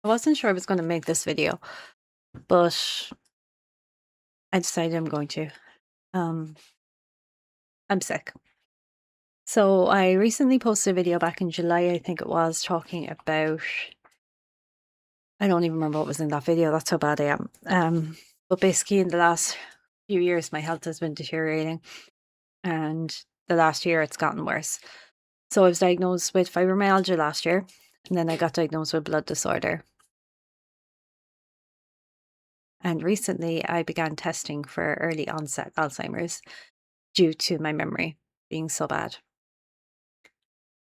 I wasn't sure I was going to make this video, but I decided I'm going to. Um, I'm sick. So I recently posted a video back in July, I think it was, talking about. I don't even remember what was in that video. That's how bad I am. But basically, in the last few years, my health has been deteriorating, and the last year it's gotten worse. So I was diagnosed with fibromyalgia last year, and then I got diagnosed with blood disorder. And recently, I began testing for early onset Alzheimer's due to my memory being so bad.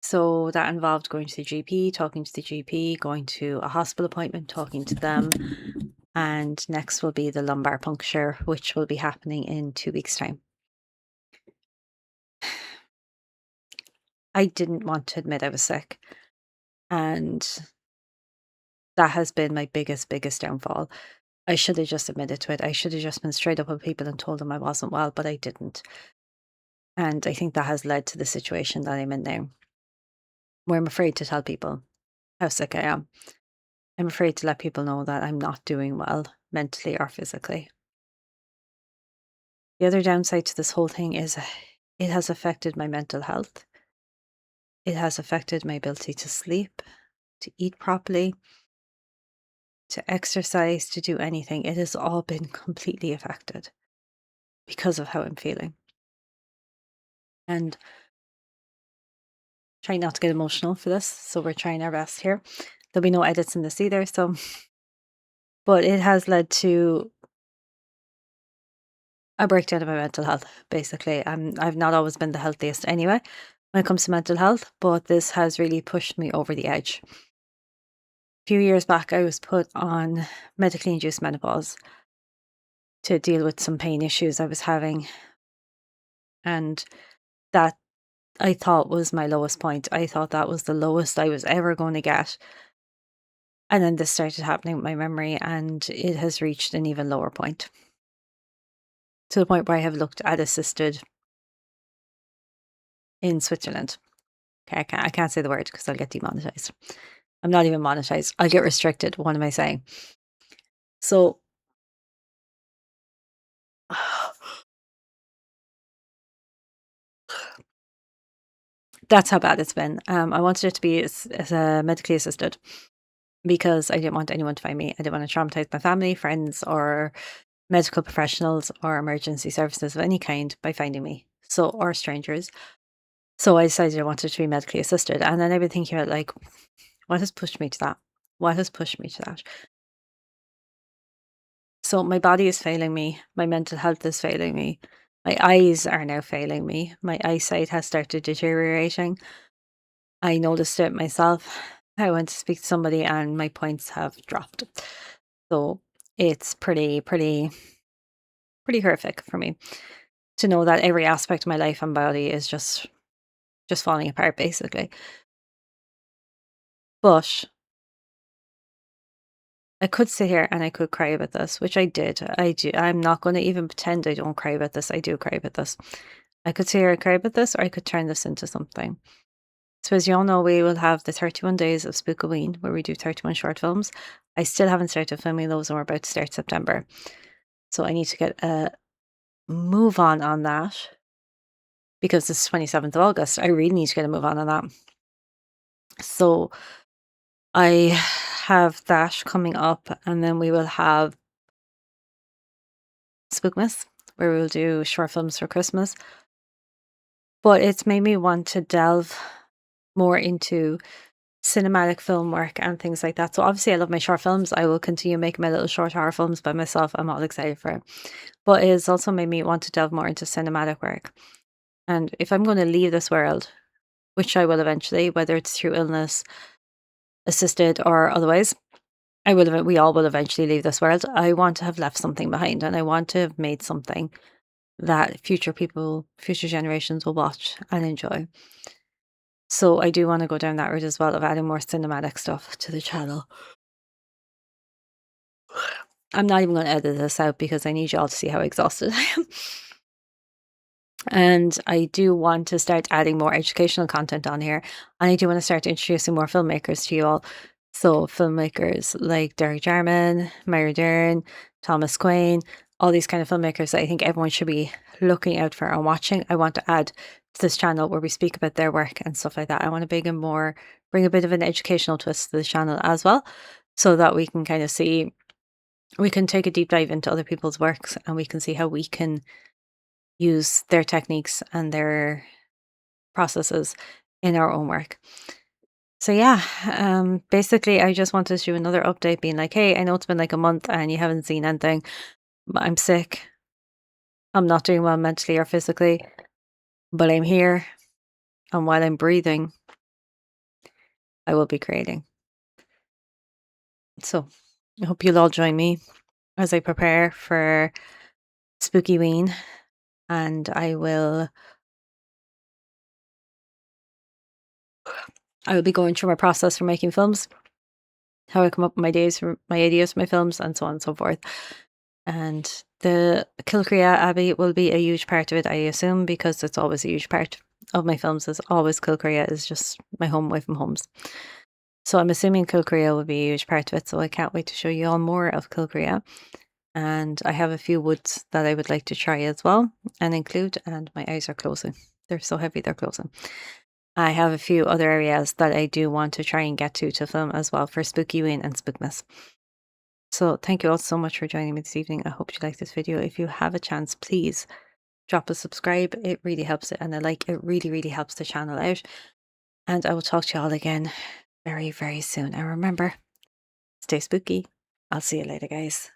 So that involved going to the GP, talking to the GP, going to a hospital appointment, talking to them. And next will be the lumbar puncture, which will be happening in 2 weeks' time. I didn't want to admit I was sick. And that has been my biggest downfall. I should have just admitted to it. I should have just been straight up with people and told them I wasn't well, but I didn't. And I think that has led to the situation that I'm in now, where I'm afraid to tell people how sick I am. I'm afraid to let people know that I'm not doing well mentally or physically. The other downside to this whole thing is it has affected my mental health. It has affected my ability to sleep, to eat properly, to exercise, to do anything. It has all been completely affected because of how I'm feeling. And trying not to get emotional for this, so we're trying our best here. There'll be no edits in this either, so but it has led to a breakdown of my mental health, basically. I've not always been the healthiest anyway when it comes to mental health, but this has really pushed me over the edge. A few years back, I was put on medically induced menopause to deal with some pain issues I was having. And that I thought was my lowest point. I thought that was the lowest I was ever going to get. And then this started happening with my memory, and it has reached an even lower point, to the point where I have looked at assisted in Switzerland. Okay, I can't say the word because I'll get demonetized. I'm not even monetized. I'll get restricted. What am I saying? So that's how bad it's been. I wanted it to be as medically assisted because I didn't want anyone to find me. I didn't want to traumatize my family, friends, or medical professionals or emergency services of any kind by finding me. So, or strangers. So I decided I wanted to be medically assisted. And then I've been thinking about, like, what has pushed me to that? What has pushed me to that? So my body is failing me. My mental health is failing me. My eyes are now failing me. My eyesight has started deteriorating. I noticed it myself. I went to speak to somebody and my points have dropped. So it's pretty horrific for me to know that every aspect of my life and body is just falling apart, basically. But I could sit here and I could cry about this, which I did. I do. I'm not going to even pretend I don't cry about this. I do cry about this. I could sit here and cry about this, or I could turn this into something. So, as you all know, we will have the 31 days of Spookaween, where we do 31 short films. I still haven't started filming those, and we're about to start September. So, I need to get a move on that because it's 27th of August. I really need to get a move on that. So, I have that coming up, and then we will have Spookmas, where we'll do short films for Christmas. But it's made me want to delve more into cinematic film work and things like that. So obviously I love my short films. I will continue making my little short horror films by myself. I'm all excited for it. But it has also made me want to delve more into cinematic work. And if I'm going to leave this world, which I will eventually, whether it's through illness, assisted or otherwise, we all will eventually leave this world. I want to have left something behind, and I want to have made something that future generations will watch and enjoy. So I do want to go down that route as well of adding more cinematic stuff to the channel. I'm not even going to edit this out because I need you all to see how exhausted I am. And I do want to start adding more educational content on here. And I do want to start introducing more filmmakers to you all. So filmmakers like Derek Jarman, Myra Dern, Thomas Quain, all these kind of filmmakers that I think everyone should be looking out for and watching. I want to add to this channel where we speak about their work and stuff like that. I want to bring a bit of an educational twist to the channel as well, so that we can kind of see, we can take a deep dive into other people's works and we can see how we can use their techniques and their processes in our own work. So yeah, basically I just wanted to do another update being like, hey, I know it's been like a month and you haven't seen anything, but I'm sick. I'm not doing well mentally or physically, but I'm here. And while I'm breathing, I will be creating. So I hope you'll all join me as I prepare for Spooky Ween. And I will be going through my process for making films, how I come up with my ideas for my films, and so on and so forth. And the Kilcrea Abbey will be a huge part of it, I assume, because it's always a huge part of my films. Is always Kilcrea is just my home away from homes. So I'm assuming Kilcrea will be a huge part of it. So I can't wait to show you all more of Kilcrea. And I have a few woods that I would like to try as well and include. And my eyes are closing. They're so heavy, they're closing. I have a few other areas that I do want to try and get to film as well for Spooky Ween and Spookmas. So thank you all so much for joining me this evening. I hope you like this video. If you have a chance, please drop a subscribe. It really helps it. And a like, it really, really helps the channel out. And I will talk to you all again very, very soon. And remember, stay spooky. I'll see you later, guys.